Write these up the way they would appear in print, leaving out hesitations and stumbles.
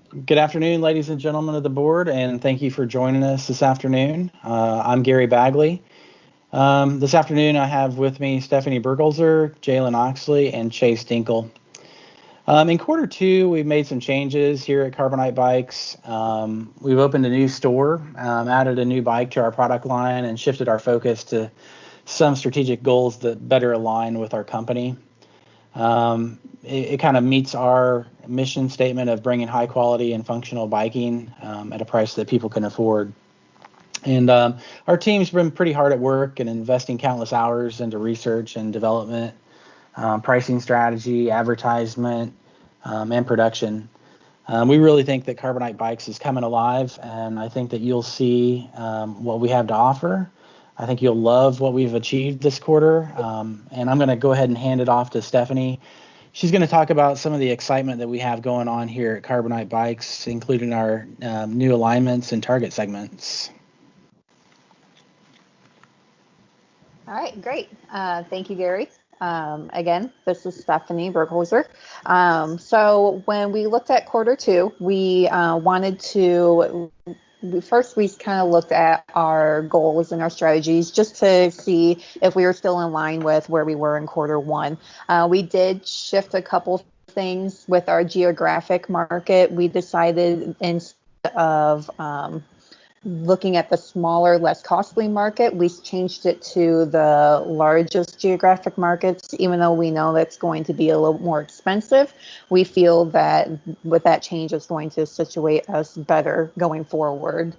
Good afternoon, ladies and gentlemen of the board, and thank you for joining us this afternoon. I'm Gary Bagley. This afternoon, I have with me Stephanie Burgholzer, Jalen Oxley, and Chase Dinkle. In quarter two, we've made some changes here at Carbonite Bikes. We've opened a new store, added a new bike to our product line, and shifted our focus to some strategic goals that better align with our company. It kind of meets our mission statement of bringing high quality and functional biking at a price that people can afford. And our team's been pretty hard at work and investing countless hours into research and development, pricing strategy, advertisement, and production. We really think that Carbonite Bikes is coming alive, and I think that you'll see what we have to offer. I think you'll love what we've achieved this quarter. And I'm going to go ahead and hand it off to Stephanie. She's going to talk about some of the excitement that we have going on here at Carbonite Bikes, including our new alignments and target segments. All right, great. Thank you, Gary. Again, this is Stephanie Burgholzer. So when we looked at quarter two, we wanted to first we kind of looked at our goals and our strategies just to see if we were still in line with where we were in quarter one. We did shift a couple things with our geographic market. We decided instead of looking at the smaller, less costly market, we changed it to the largest geographic markets. Even though we know that's going to be a little more expensive, we feel that with that change, it's going to situate us better going forward.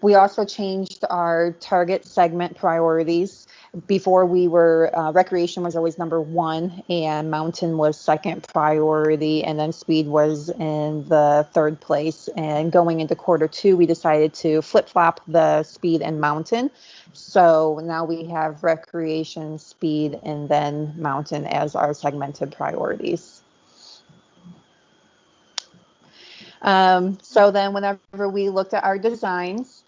We also changed our target segment priorities. Before we were, recreation was always number one, and mountain was second priority, and then speed was in the third place. And going into quarter two, we decided to flip-flop the speed and mountain. So now we have recreation, speed, and then mountain as our segmented priorities. So then whenever we looked at our designs,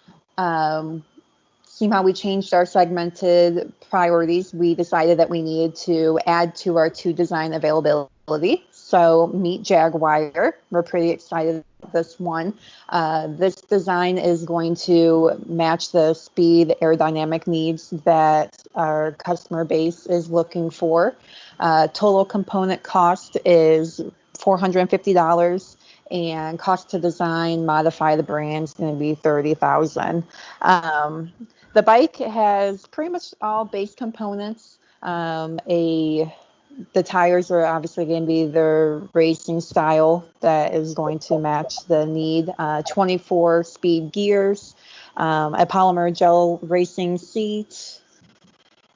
see how we changed our segmented priorities, we decided that we needed to add to our two design availability. So meet Jaguar. We're pretty excited about this one. This design is going to match the speed aerodynamic needs that our customer base is looking for. Total component cost is $450. And cost to design, modify the brand is going to be $30,000. The bike has pretty much all base components. The tires are obviously going to be the racing style that is going to match the need. 24 speed gears, a polymer gel racing seat,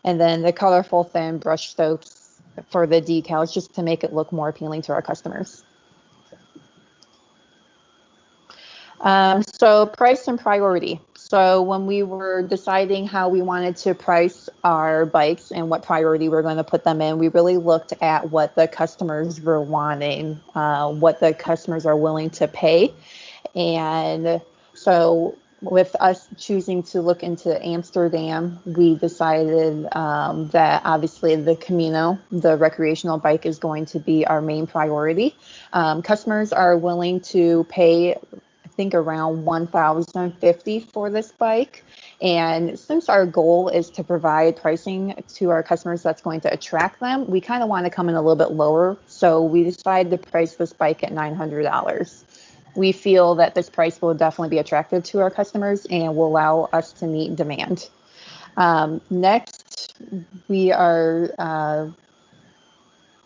and then the colorful thin brush strokes for the decals just to make it look more appealing to our customers. So price and priority. So when we were deciding how we wanted to price our bikes and what priority we're going to put them in, we really looked at what the customers were wanting, what the customers are willing to pay. And so with us choosing to look into Amsterdam, we decided that obviously the Camino, the recreational bike, is going to be our main priority. Customers are willing to pay think around $1,050 for this bike. And since our goal is to provide pricing to our customers that's going to attract them, we kind of want to come in a little bit lower. So we decided to price this bike at $900. We feel that this price will definitely be attractive to our customers and will allow us to meet demand. Next, we are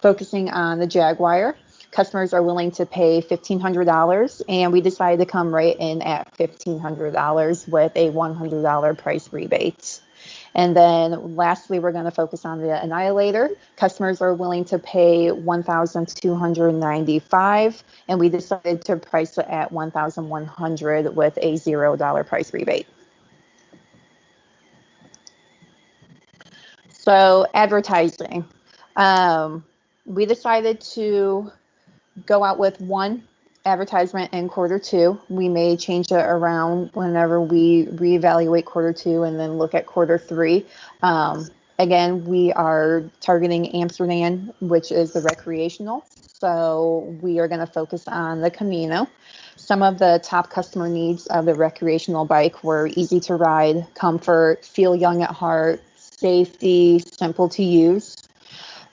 focusing on the Jaguar. Customers are willing to pay $1,500, and we decided to come right in at $1,500 with a $100 price rebate. And then lastly, we're going to focus on the Annihilator. Customers are willing to pay $1,295, and we decided to price it at $1,100 with a $0 price rebate. So advertising. We decided to go out with one advertisement in quarter two. We may change it around whenever we reevaluate quarter two and then look at quarter three. Again, we are targeting Amsterdam, which is the recreational. So we are going to focus on the Camino. Some of the top customer needs of the recreational bike were easy to ride, comfort, feel young at heart, safety, simple to use.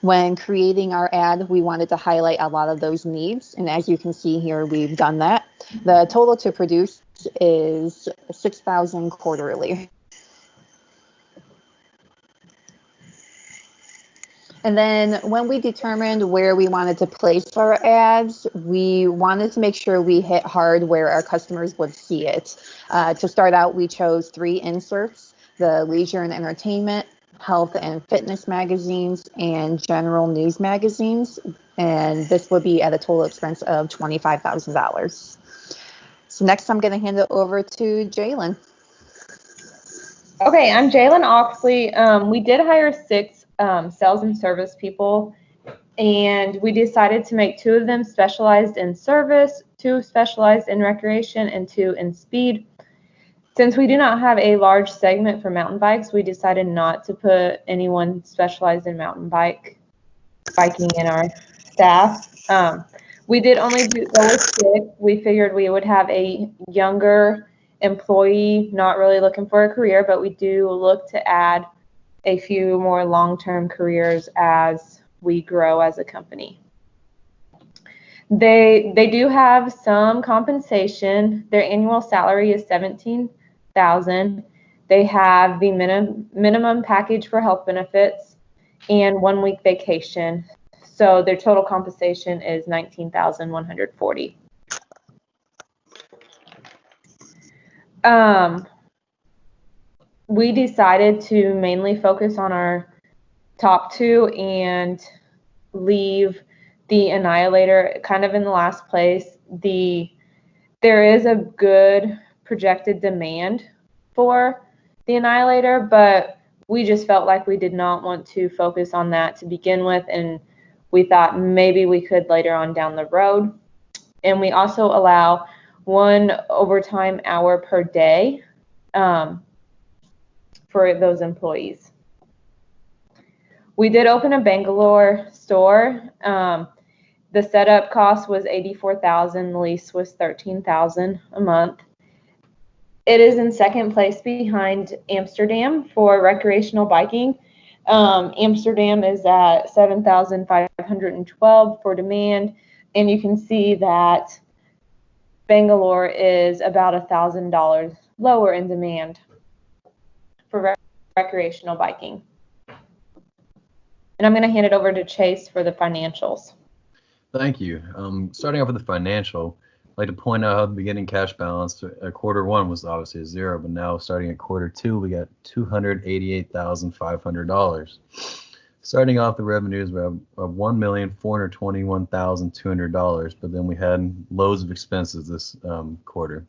When creating our ad, we wanted to highlight a lot of those needs. And as you can see here, we've done that. The total to produce is $6,000 quarterly. And then when we determined where we wanted to place our ads, we wanted to make sure we hit hard where our customers would see it. To start out, we chose 3 inserts: the leisure and entertainment, health and fitness magazines, and general news magazines. And this would be at a total expense of $25,000. So next, I'm going to hand it over to Jalen. Okay, I'm Jalen Oxley. We did hire 6 sales and service people, and we decided to make 2 of them specialized in service, 2 specialized in recreation, and 2 in speed. Since we do not have a large segment for mountain bikes, we decided not to put anyone specialized in mountain biking in our staff. We did only go with 6. We figured we would have a younger employee, not really looking for a career, but we do look to add a few more long-term careers as we grow as a company. They do have some compensation. Their annual salary is $17,000. They have the minimum package for health benefits and 1 week vacation. So their total compensation is $19,140. We decided to mainly focus on our top 2 and leave the Annihilator kind of in the last place. There is a good projected demand for the Annihilator, but we just felt like we did not want to focus on that to begin with, and we thought maybe we could later on down the road. And we also allow 1 overtime hour per day for those employees. We did open a Bangalore store. The setup cost was $84,000. The lease was $13,000 a month. It is in second place behind Amsterdam for recreational biking. Amsterdam is at $7,512 for demand, and you can see that Bangalore is about $1,000 lower in demand for recreational biking. And I'm going to hand it over to Chase for the financials. Thank you. Starting off with the financial, I'd like to point out how the beginning cash balance at quarter 1 was obviously a 0, but now starting at quarter 2, we got $288,500. Starting off, the revenues were of $1,421,200, but then we had loads of expenses this quarter.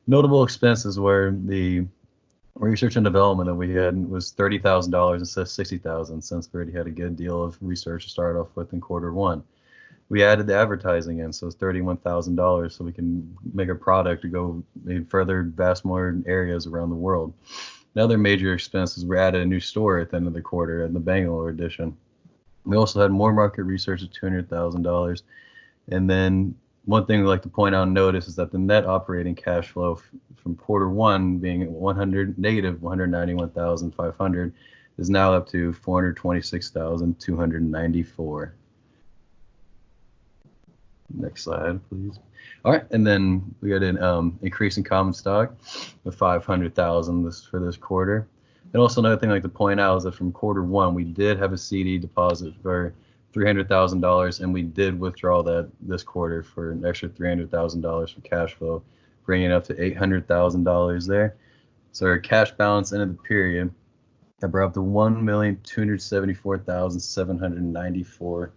Notable expenses were the research and development that we had was $30,000 instead of $60,000, since we already had a good deal of research to start off with in quarter 1. We added the advertising in, so it's $31,000, so we can make a product to go further, vast more areas around the world. Another major expense is we added a new store at the end of the quarter in the Bangalore edition. We also had more market research at $200,000, and then one thing we'd like to point out and notice is that the net operating cash flow from quarter 1 being negative $191,500 is now up to $426,294. Next slide, please. All right, and then we got an increase in common stock of $500,000 for this quarter. And also another thing I'd like to point out is that from quarter 1, we did have a CD deposit for $300,000, and we did withdraw that this quarter for an extra $300,000 for cash flow, bringing it up to $800,000 there. So our cash balance ended the period that brought up to $1,274,794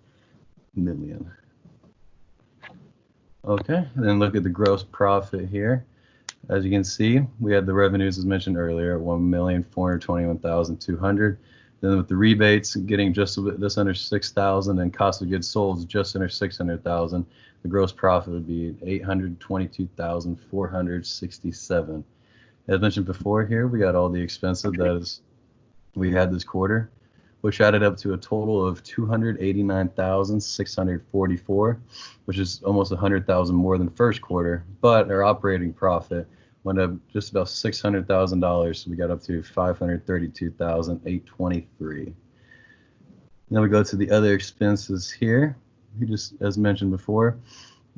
million. Okay, and then look at the gross profit here. As you can see, we had the revenues as mentioned earlier at $1,421,200. Then with the rebates getting just this under $6,000 and cost of goods sold just under $600,000, the gross profit would be $822,467. As mentioned before here, we got all the expenses. That is we had this quarter, which added up to a total of 289,644, which is almost 100,000 more than first quarter. But our operating profit went up just about $600,000, so we got up to 532,823. Then we go to the other expenses here. We just, as mentioned before,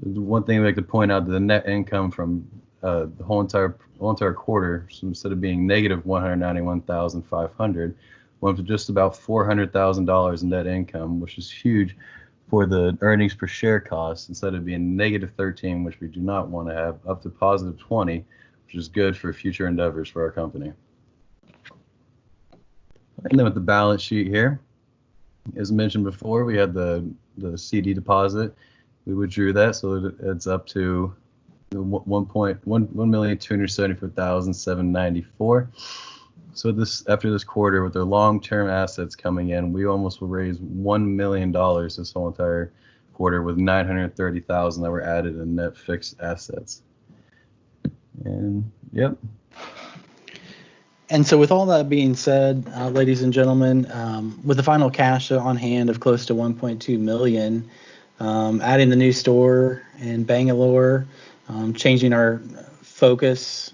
the one thing we like to point out, the net income from the whole entire quarter, so instead of being negative 191,500, went to just about $400,000 in net income, which is huge for the earnings per share cost. Instead of being negative 13, which we do not want to have, up to positive 20, which is good for future endeavors for our company. And then with the balance sheet here, as mentioned before, we had the CD deposit. We withdrew that, so it's up to 1,274,794. So after this quarter, with their long-term assets coming in, we almost will raise $1 million this whole entire quarter, with 930,000 that were added in net fixed assets. And yep. And so with all that being said, ladies and gentlemen, with the final cash on hand of close to 1.2 million, adding the new store in Bangalore, changing our focus,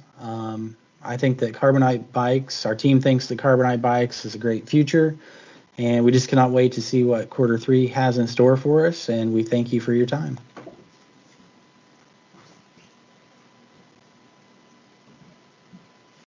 I think that Carbonite Bikes, our team thinks that Carbonite Bikes is a great future, and we just cannot wait to see what quarter 3 has in store for us, and we thank you for your time.